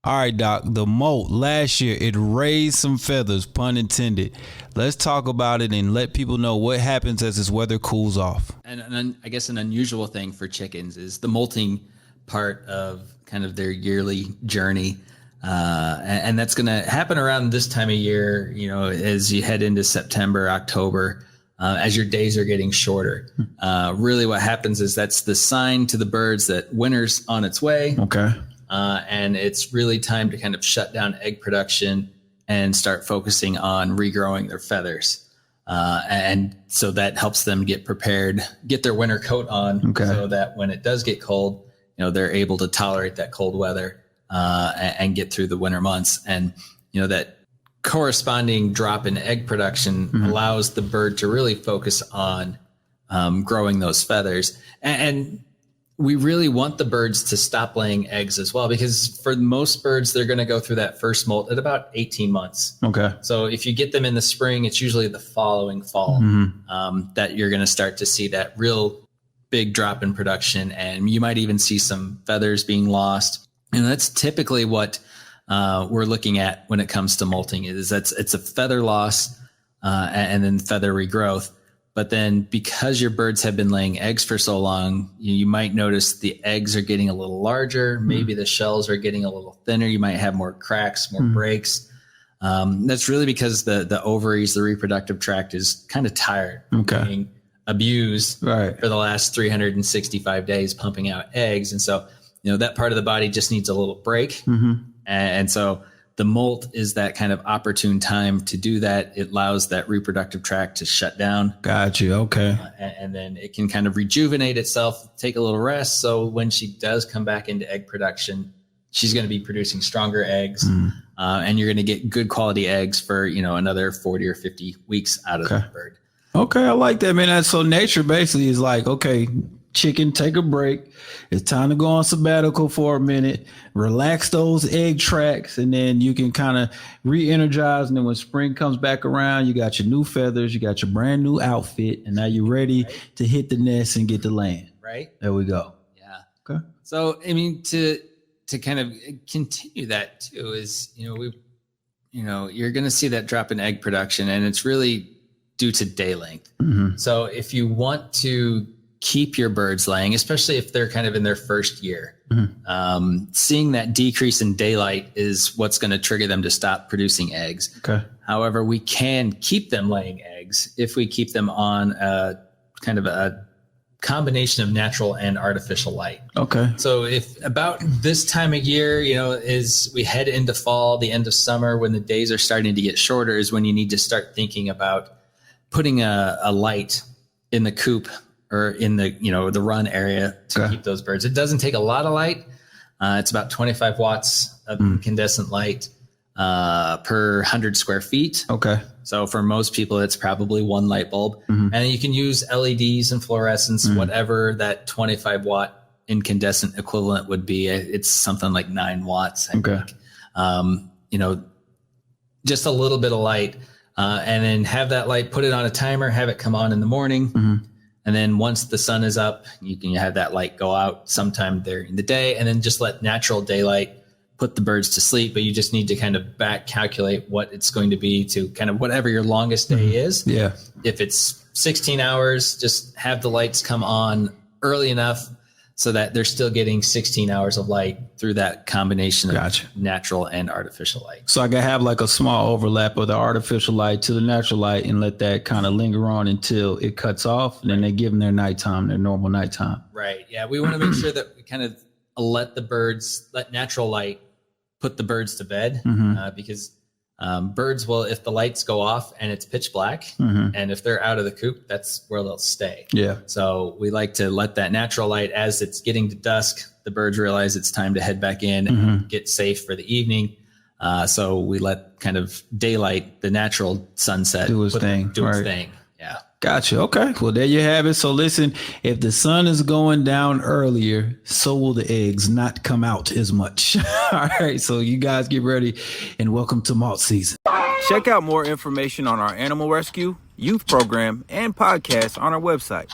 All right, Doc, the molt last year, it raised some feathers, pun intended. Let's talk about it and let people know what happens as this weather cools off. And I guess an unusual thing for chickens is the molting part of kind of their yearly journey. And that's going to happen around this time of year, as you head into September, October, as your days are getting shorter. Really what happens is that's the sign to the birds that winter's on its way. Okay. And it's really time to kind of shut down egg production and start focusing on regrowing their feathers. And so that helps them get prepared, get their winter coat on, so that when it does get cold, they're able to tolerate that cold weather and get through the winter months. And, that corresponding drop in egg production allows the bird to really focus on growing those feathers. And we really want the birds to stop laying eggs as well, because for most birds, they're going to go through that first molt at about 18 months. Okay. So if you get them in the spring, it's usually the following fall that you're going to start to see that real big drop in production. And you might even see some feathers being lost. And that's typically what we're looking at when it comes to molting. It's a feather loss and then feather regrowth. But then because your birds have been laying eggs for so long, you might notice the eggs are getting a little larger. Maybe the shells are getting a little thinner. You might have more cracks, more breaks. That's really because the ovaries, the reproductive tract, is kind of tired from being abused for the last 365 days pumping out eggs. And so, that part of the body just needs a little break. And so the molt is that kind of opportune time to do that. It allows that reproductive tract to shut down. Got you. Okay. And then it can kind of rejuvenate itself, take a little rest. So when she does come back into egg production, she's going to be producing stronger eggs, and you're going to get good quality eggs for, another 40 or 50 weeks out of the bird. Okay. I like that, man. So nature basically is like, okay, chicken, take a break. It's time to go on sabbatical for a minute, relax those egg tracts, and then you can kind of re-energize. And then when spring comes back around, you got your new feathers, you got your brand new outfit, and now you're ready to hit the nest and get to land. Right. There we go. Yeah. Okay. So, I mean, to kind of continue that too is, you're going to see that drop in egg production, and it's really due to day length. So if you want to keep your birds laying, especially if they're kind of in their first year, seeing that decrease in daylight is what's going to trigger them to stop producing eggs. Okay. However, we can keep them laying eggs if we keep them on a kind of a combination of natural and artificial light. Okay. So if about this time of year, as we head into fall, the end of summer, when the days are starting to get shorter, is when you need to start thinking about putting a light in the coop or in the, the run area to keep those birds. It doesn't take a lot of light. It's about 25 watts of incandescent light per 100 square feet. Okay. So for most people, it's probably one light bulb. And you can use LEDs and fluorescence, whatever that 25 watt incandescent equivalent would be. It's something like 9 watts, I think. Just a little bit of light. And then have that light, put it on a timer, have it come on in the morning. And then once the sun is up, you can have that light go out sometime there in the day, and then just let natural daylight put the birds to sleep. But you just need to kind of back calculate what it's going to be to kind of whatever your longest day is. Yeah. If it's 16 hours, just have the lights come on early enough so that they're still getting 16 hours of light through that combination of natural and artificial light. So I can have like a small overlap of the artificial light to the natural light and let that kind of linger on until it cuts off. And then they give them their nighttime, their normal nighttime. Right. Yeah. We want to make sure that we kind of let natural light put the birds to bed, because birds will, if the lights go off and it's pitch black, and if they're out of the coop, that's where they'll stay. Yeah. So we like to let that natural light, as it's getting to dusk, the birds realize it's time to head back in and get safe for the evening. So we let kind of daylight, the natural sunset, do its thing. Yeah. Gotcha. Okay. Well, there you have it. So listen, if the sun is going down earlier, so will the eggs not come out as much. All right. So you guys get ready and welcome to molt season. Check out more information on our animal rescue, youth program, and podcast on our website.